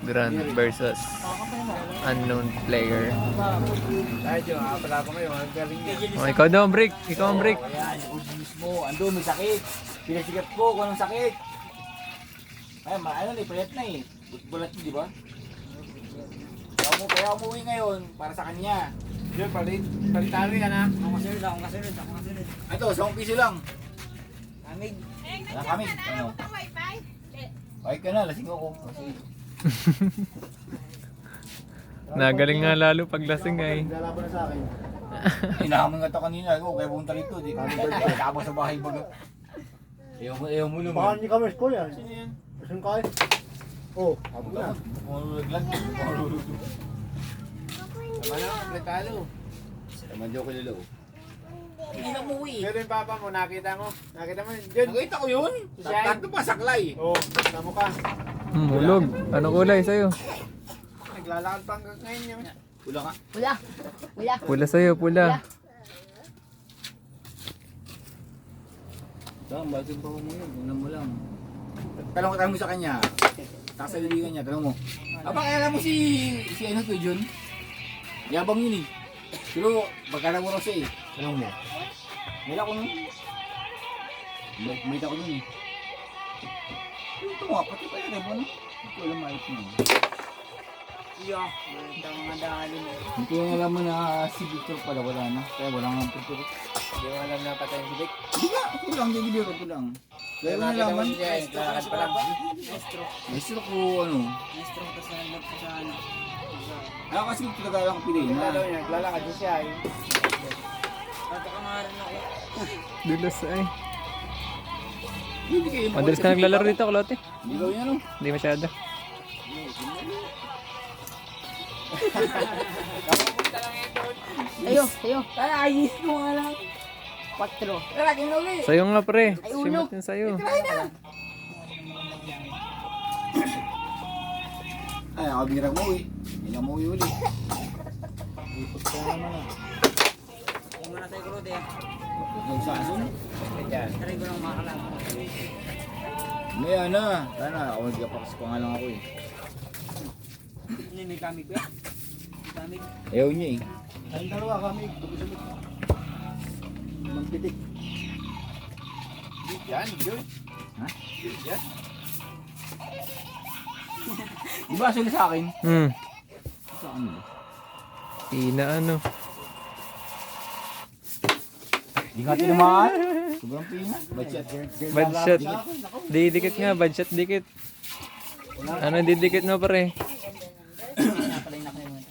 Grand versus unknown player. Medyo, pala ko ngayon. Ang galing niya. Oh, ikaw daw, break. Ikaw ang break. Ayan, yung mismo. Ando, may sakit. Pinasikat ko kung anong sakit. Ay, ano na, payat na eh. Bulat di ba? Kaya umuwi ngayon para sa kanya. Yun, palitalo yan ha. Ako kasunod. Ito, 10 piso lang. Kamig. Kamig. Ano? Ay ka na, lasing ako. Kasi... Nagaling nga lalo pag lasing ay. Lalaban na sa akin. Inahamon nga ito kanina. Kaya punta rito. Di kami kabang sa bahay baga. Ayaw mo naman. Baka hindi kami school yan. Sino yan? Saan kayo? Oh, Habang na. Malulaglag. Tama na, kompletado. Tama diyo ko lalo. Hindi na umuwi. pero yung papa mo, nakita mo. Nakita mo yun. Nakita ko yun. Tatlo pa saklay. Oh, tama ka. Hulog. Anong kulay sa'yo? Naglalakad pa hanggang ngayon yun. Pula ka. Wala. Pula sa'yo, pula. Tama, bakit pa mo yun? Una mo lang. Tanong mo sa kanya. Kasaliligan niya, tanong mo. Aba, kaya mo si ano to, Jun? Yabang yun eh. Pero, pagkala mo raw siya eh. Tanong mo. May ako nun. May ako nun eh. Ito nga, pati pa yan eh, ano? Hindi ko alam maayos mo. Iya, ito mga dali mo. Hindi ko alam mo na si Victor pala, wala na. Kaya wala nga Victor. Hindi mo alam na patay si Vic. Hindi nga, ako lang, bibiro ko lang. Kaya wala naman. Naglalakad pa lang. Maestro ko, ano. Maestro ko sa naglag sa ano. Ako kasi talaga lang piliin na. Naglalakad din siya eh. Papakangaran ako. Dulas ay. Hindi kayo Madalas ka naglalaro dito, Klote. Hindi gawin ano. Hindi masyado. Sayo. Tara, ayos mo nga lang. 4. Lalagyan na ulit. Sa'yo nga, pre. Ay, ulo. Simot yun sa'yo. Ay, nakabira mo eh. Hindi na mo ulit. Hindi mo na tayo kulod eh. Nagsasun. Ayan. Taray ko lang makakalaman. Maya na. Sana, ako nagkapakas pa nga lang ako eh. Hindi, may kamig ba? Kamig. Ayaw niya eh. Ayun dalawa kami. Tubisamit. Magpitik. Yan, yun. Ha? Yan. Di ba sila sa akin? Sa akin ba? Ina ano. Di nga tinamaan. Sobrang pina. Budget. Bad shot. Didikit nga, bad shot dikit. Ano didikit mo, pre? Napalinak na yun.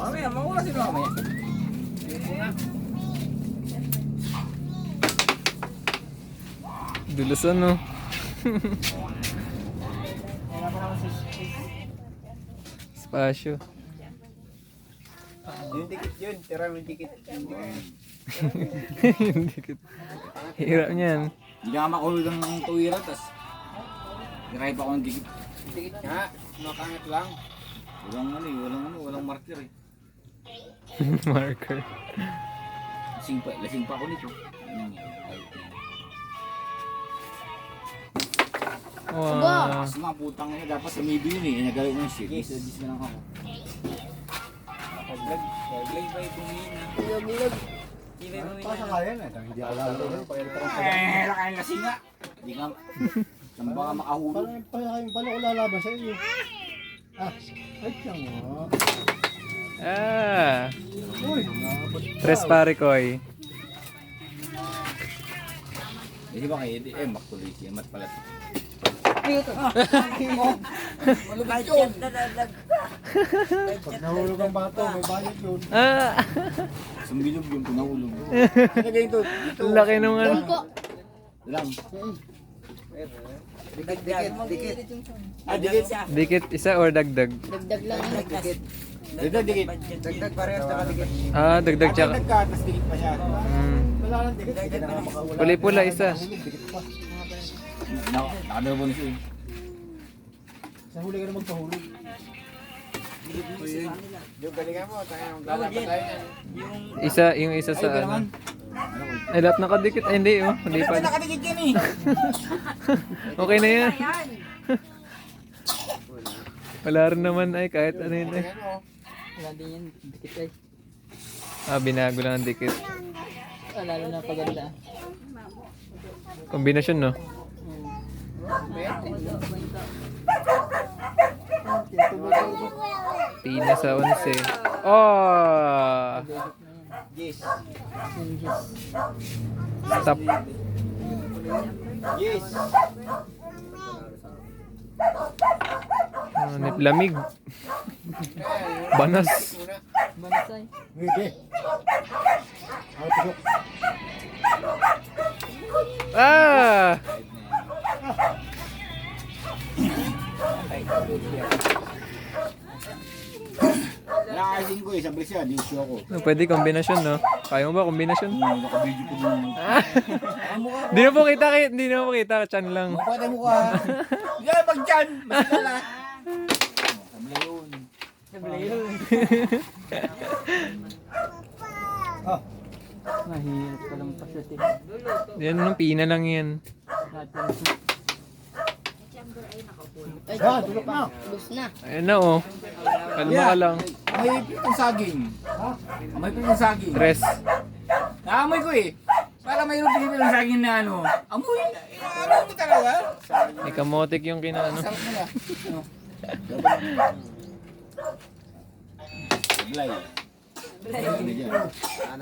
Mamaya, makuha sila mamaya. Dulas ano. Spasyo. Yung dikit yun. Tira mo yung dikit. Dikit. Hirap niyan. Hindi nga makulog ng tuwira, tas niray pa ako ng dikit. Dikit nga. Makangat lang. Walang marker eh. Marker. Lasing pa ako nito. Wow. Kasi nga putang ina, dapat sa maybe yun eh. Nagalit mo yung shit. Yes, na lang ako. Paglag ba yung bumina? Bilog. Di ba yung bumina? Pasa nga yan eh. Hindi ako lalo. Lakayin lasing nga. Hindi ka, saan baka makahulog. Paano ko lalaban sa iyo? Ay siya nga. Uy! Tres pare ko ay. Di ba kayo, makulit siya, mat pala. Malubad yun! Pag nahulog ang bato, may bayad yun. Sumbilog yung pinahulog. Ano ganito? Dito. Laki nung ano. Lang. Dikit. Dikit. Dikit isa or dagdag? Dagdag lang yan. Dikit. Dagdag parehas na dikit. Dagdag tsaka. Dagdag ka, tas dikit pa siya. Wala lang dikit. Dikit na nga makawala. Pula-pula isa. Dikit pa. Nakadalawa na siya eh. Sa huli ka na magpahulog. Yung galingan mo, tayo. Lalaban tayo yan. Isa, yung isa Ay, sa ano. naman. Ay, lahat nakadikit. Ay, hindi oh. Hindi Hindi pa pa. nakadikit yan eh. Okay na yan. Wala rin naman ay kahit ano yun eh. Wala din yan. Dikit ay. Binago lang ang dikit. Lalo na paganda. Kombinasyon no? Pina sa 11. Oh! Yes. Stop. Yes. Lamig. Banas. Banasay. Hindi. Ay, tusok. Ah! Nakakasin ko eh, sabi siya, di siya ako. Pwede kombinasyon no? Kaya mo ba kombinasyon? Naka-video ko din. Ang mukha ko. Di na po kita, hindi na po kita, chan lang. Mukha tayo mukha. Yan, pag-chan. Masala. Sabla yun. Mahirap ka lang pasatin. Yan nung pina lang yan. Yan, tulog na. Ayun na oh. Kalma ka lang. May pitong saging. May pitong saging. Tres. Naamoy ko eh. Para mayroong pitong saging na ano. Amoy. Amoy mo talaga. May kamotik yung kinaano. Sarap nila. Ano? Sablay.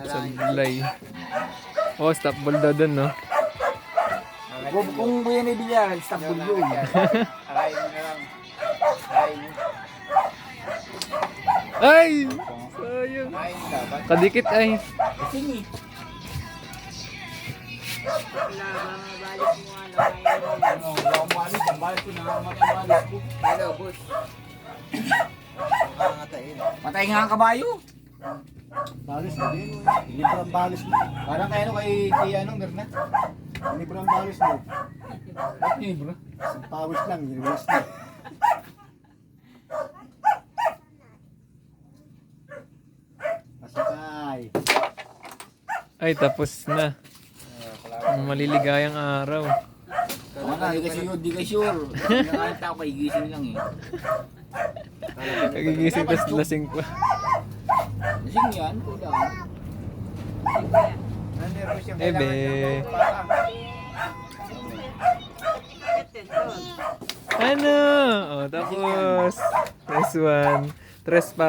Sablay. Oh, stop ball daw dun no? Kung buya na bilya, stop ball yun. Akain mo na lang. Akain mo. Ay! Sayang. Kain dapat. Kadikit ay. Sige. Ano, wala akong malis. Ang balis ko, nangamatay ang balis ko. Hello, boss. Matay nga ang kabayo. Balis mo din. Libre ang balis mo. Parang kay ano, kay ano, Mirna. Libre ang balis mo. Ba't niyo, bro? Isang pawis lang, release na. Masakay. Ay, tapos na. Ang maliligayang araw. Wala, di ka sure. Nakakita ako kay gising lang eh. Kagigising tas lasing pa. Gising yan, kuda. Ebe. Ano? Oh, tapos. Tres one. Tres pa.